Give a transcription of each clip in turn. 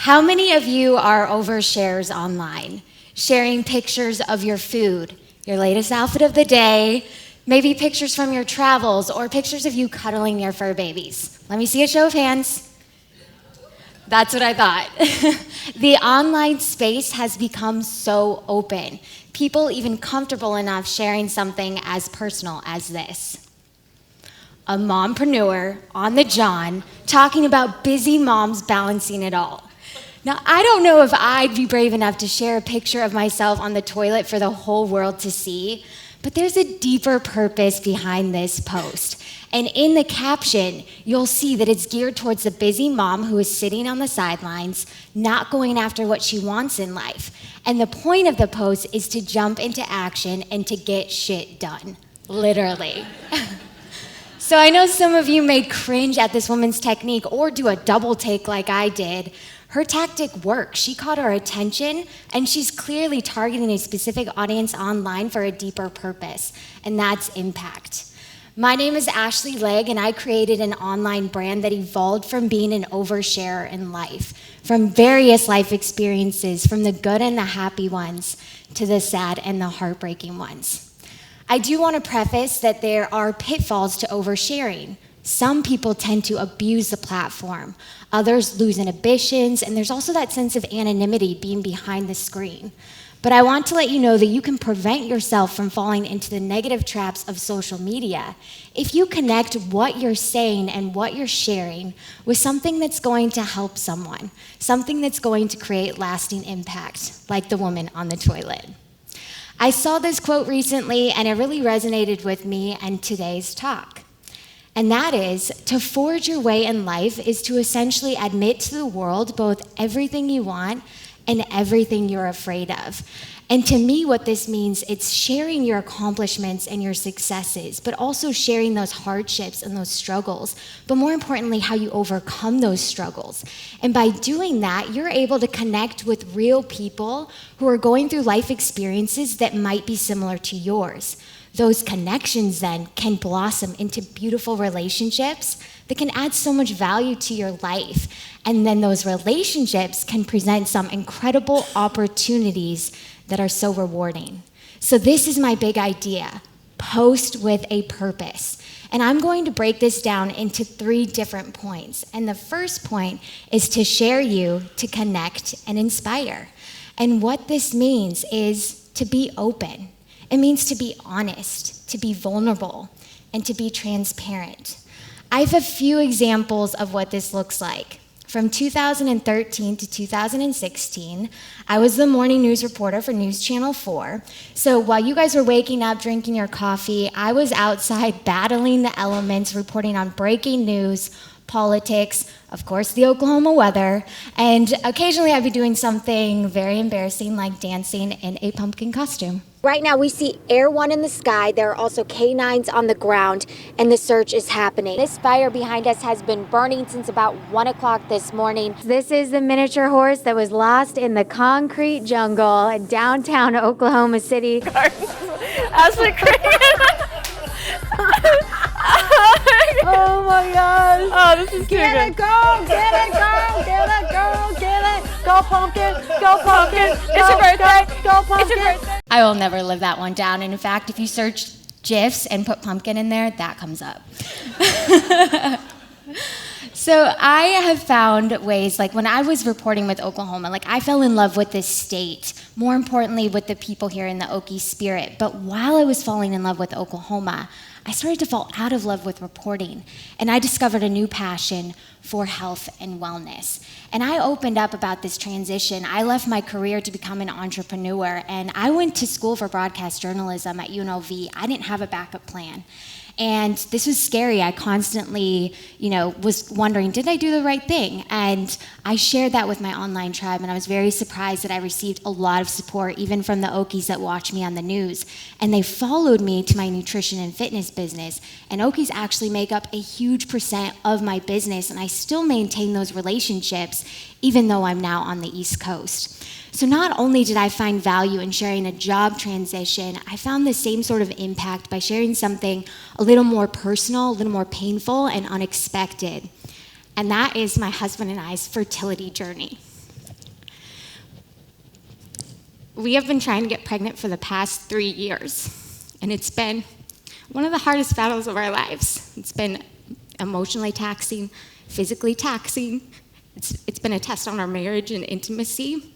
How many of you are overshares online? Sharing pictures of your food, your latest outfit of the day, maybe pictures from your travels, or pictures of you cuddling your fur babies. Let me see a show of hands. That's what I thought. The online space has become so open. People even comfortable enough sharing something as personal as this. A mompreneur on the John talking about busy moms balancing it all. Now, I don't know if I'd be brave enough to share a picture of myself on the toilet for the whole world to see, but there's a deeper purpose behind this post. And in the caption, you'll see that it's geared towards the busy mom who is sitting on the sidelines, not going after what she wants in life. And the point of the post is to jump into action and to get shit done, literally. So I know some of you may cringe at this woman's technique or do a double take like I did. Her tactic works. She caught our attention, and she's clearly targeting a specific audience online for a deeper purpose, and that's impact. My name is Ashley Legg, and I created an online brand that evolved from being an oversharer in life, from various life experiences, from the good and the happy ones to the sad and the heartbreaking ones. I do want to preface that there are pitfalls to oversharing. Some people tend to abuse the platform. Others lose inhibitions, and there's also that sense of anonymity being behind the screen. But I want to let you know that you can prevent yourself from falling into the negative traps of social media if you connect what you're saying and what you're sharing with something that's going to help someone, something that's going to create lasting impact, like the woman on the toilet. I saw this quote recently, and it really resonated with me and today's talk. And that is, to forge your way in life is to essentially admit to the world both everything you want and everything you're afraid of. And to me, what this means, it's sharing your accomplishments and your successes, but also sharing those hardships and those struggles, but more importantly, how you overcome those struggles. And by doing that, you're able to connect with real people who are going through life experiences that might be similar to yours. Those connections then can blossom into beautiful relationships that can add so much value to your life. And then those relationships can present some incredible opportunities that are so rewarding. So this is my big idea, post with a purpose. And I'm going to break this down into 3 different points. And the first point is to share you, to connect and inspire. And what this means is to be open. It means to be honest, to be vulnerable, and to be transparent. I have a few examples of what this looks like. From 2013 to 2016, I was the morning news reporter for News Channel 4. So while you guys were waking up, drinking your coffee, I was outside battling the elements, reporting on breaking news, politics, of course, the Oklahoma weather, and occasionally I'd be doing something very embarrassing like dancing in a pumpkin costume. Right now we see Air One in the sky. There are also K9s on the ground, and the search is happening. This fire behind us has been burning since about 1 o'clock this morning. This is the miniature horse that was lost in the concrete jungle in downtown Oklahoma City. Ashley Oh my gosh. Oh, this is too Get good. it, girl, get it, girl, get it, girl, get it. Go pumpkin, go pumpkin. It's your birthday. Go pumpkin. It's your birthday. I will never live that one down. And in fact, if you search GIFs and put pumpkin in there, that comes up. So I have found ways, like when I was reporting with Oklahoma, like I fell in love with this state, more importantly with the people here in the Okie spirit. But while I was falling in love with Oklahoma, I started to fall out of love with reporting, and I discovered a new passion for health and wellness. And I opened up about this transition. I left my career to become an entrepreneur, and I went to school for broadcast journalism at UNLV. I didn't have a backup plan. And this was scary. I constantly, was wondering, did I do the right thing? And I shared that with my online tribe, and I was very surprised that I received a lot of support, even from the Okies that watch me on the news. And they followed me to my nutrition and fitness business. And Okies actually make up a huge percent of my business, and I still maintain those relationships, even though I'm now on the East Coast. So not only did I find value in sharing a job transition, I found the same sort of impact by sharing something a little more personal, a little more painful and unexpected. And that is my husband and I's fertility journey. we have been trying to get pregnant for the past 3 years, and it's been one of the hardest battles of our lives. It's been emotionally taxing, physically taxing. It's been a test on our marriage and intimacy.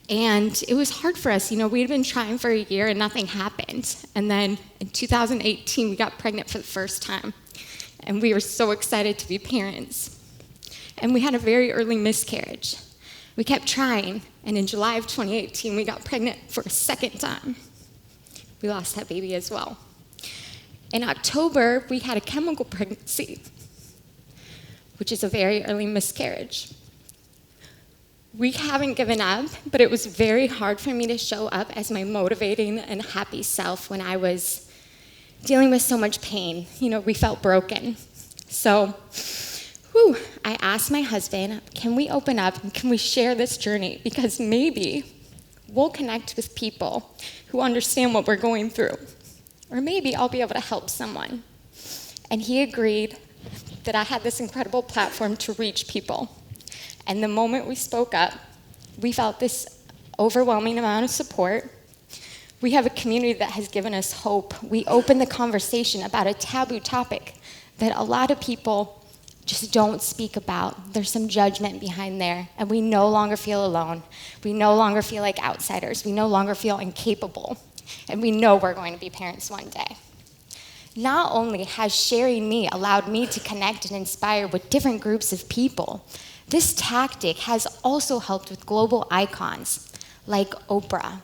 And it was hard for us. We had been trying for a year and nothing happened. And then in 2018, we got pregnant for the first time. And we were so excited to be parents. And we had a very early miscarriage. We kept trying, and in July of 2018, we got pregnant for a second time. We lost that baby as well. In October, we had a chemical pregnancy, which is a very early miscarriage. We haven't given up, but it was very hard for me to show up as my motivating and happy self when I was dealing with so much pain. We felt broken. So, I asked my husband, can we open up and can we share this journey? Because maybe we'll connect with people who understand what we're going through. Or maybe I'll be able to help someone. And he agreed that I had this incredible platform to reach people. And the moment we spoke up, we felt this overwhelming amount of support. We have a community that has given us hope. We opened the conversation about a taboo topic that a lot of people just don't speak about. There's some judgment behind there, and we no longer feel alone. We no longer feel like outsiders. We no longer feel incapable, and we know we're going to be parents one day. Not only has sharing me allowed me to connect and inspire with different groups of people, this tactic has also helped with global icons like Oprah.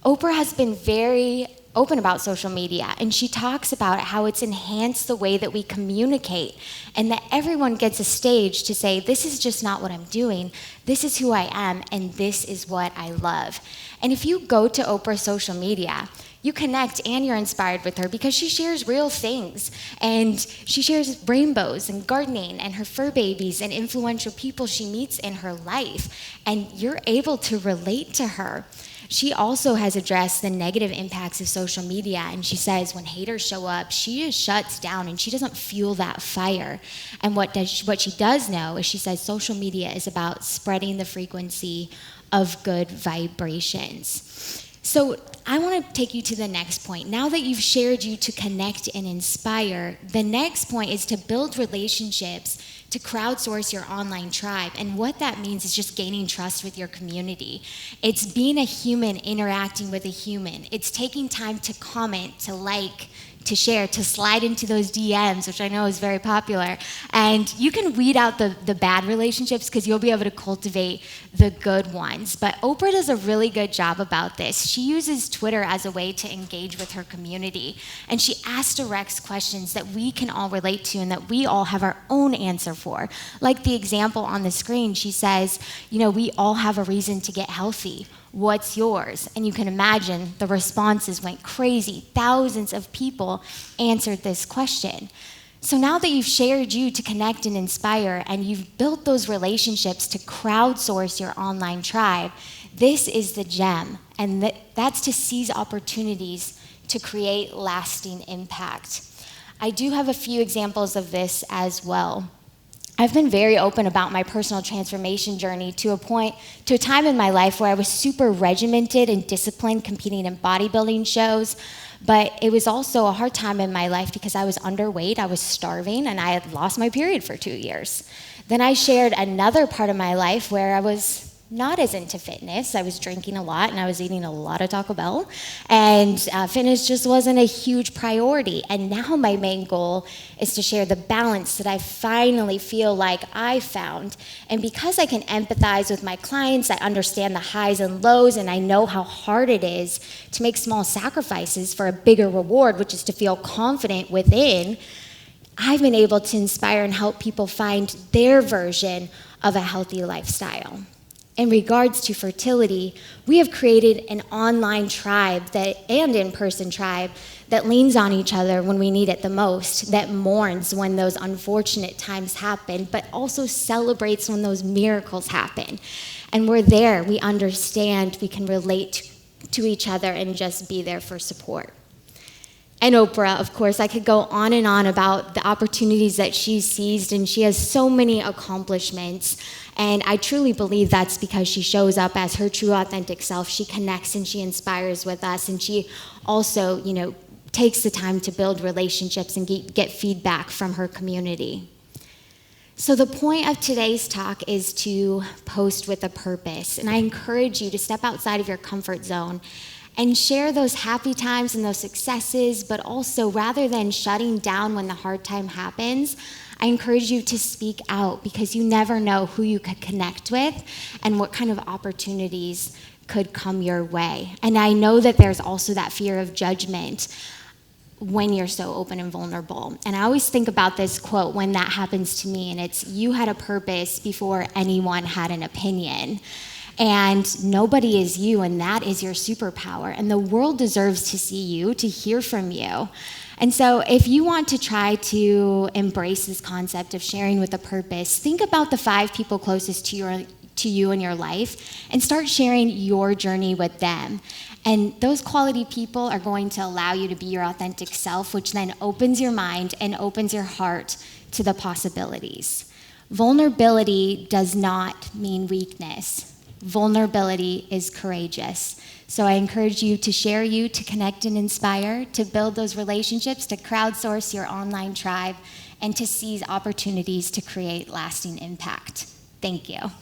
Oprah has been very open about social media, and she talks about how it's enhanced the way that we communicate and that everyone gets a stage to say, this is just not what I'm doing, this is who I am, and this is what I love. And if you go to Oprah's social media, you connect and you're inspired with her because she shares real things. And she shares rainbows and gardening and her fur babies and influential people she meets in her life. And you're able to relate to her. She also has addressed the negative impacts of social media, and she says when haters show up, she just shuts down and she doesn't fuel that fire. And what she does know is she says social media is about spreading the frequency of good vibrations. So I want to take you to the next point. Now that you've shared you to connect and inspire, the next point is to build relationships to crowdsource your online tribe. And what that means is just gaining trust with your community. It's being a human interacting with a human. It's taking time to comment, to like, to share, to slide into those DMs, which I know is very popular. And you can weed out the bad relationships because you'll be able to cultivate the good ones. But Oprah does a really good job about this. She uses Twitter as a way to engage with her community. And she asks direct questions that we can all relate to and that we all have our own answer for. Like the example on the screen, she says, we all have a reason to get healthy. What's yours? And you can imagine the responses went crazy. Thousands of people answered this question. So now that you've shared you to connect and inspire, and you've built those relationships to crowdsource your online tribe, this is the gem. And that's to seize opportunities to create lasting impact. I do have a few examples of this as well. I've been very open about my personal transformation journey to a time in my life where I was super regimented and disciplined competing in bodybuilding shows, but it was also a hard time in my life because I was underweight, I was starving, and I had lost my period for 2 years. Then I shared another part of my life where I was not as into fitness. I was drinking a lot and I was eating a lot of Taco Bell, and fitness just wasn't a huge priority. And now my main goal is to share the balance that I finally feel like I found. And because I can empathize with my clients, I understand the highs and lows, and I know how hard it is to make small sacrifices for a bigger reward, which is to feel confident within. I've been able to inspire and help people find their version of a healthy lifestyle. In regards to fertility, we have created an online tribe and in-person tribe that leans on each other when we need it the most, that mourns when those unfortunate times happen, but also celebrates when those miracles happen. And we're there, we understand, we can relate to each other and just be there for support. And Oprah, of course, I could go on and on about the opportunities that she's seized, and she has so many accomplishments. And I truly believe that's because she shows up as her true, authentic self. She connects and she inspires with us, and she also, takes the time to build relationships and get feedback from her community. So the point of today's talk is to post with a purpose, and I encourage you to step outside of your comfort zone and share those happy times and those successes, but also rather than shutting down when the hard time happens, I encourage you to speak out, because you never know who you could connect with and what kind of opportunities could come your way. And I know that there's also that fear of judgment when you're so open and vulnerable. And I always think about this quote when that happens to me, and it's, "You had a purpose before anyone had an opinion." And nobody is you, and that is your superpower. And the world deserves to see you, to hear from you. And so if you want to try to embrace this concept of sharing with a purpose, think about the 5 people closest to you in your life and start sharing your journey with them. And those quality people are going to allow you to be your authentic self, which then opens your mind and opens your heart to the possibilities. Vulnerability does not mean weakness. Vulnerability is courageous. So I encourage you, to connect and inspire, to build those relationships, to crowdsource your online tribe, and to seize opportunities to create lasting impact. Thank you.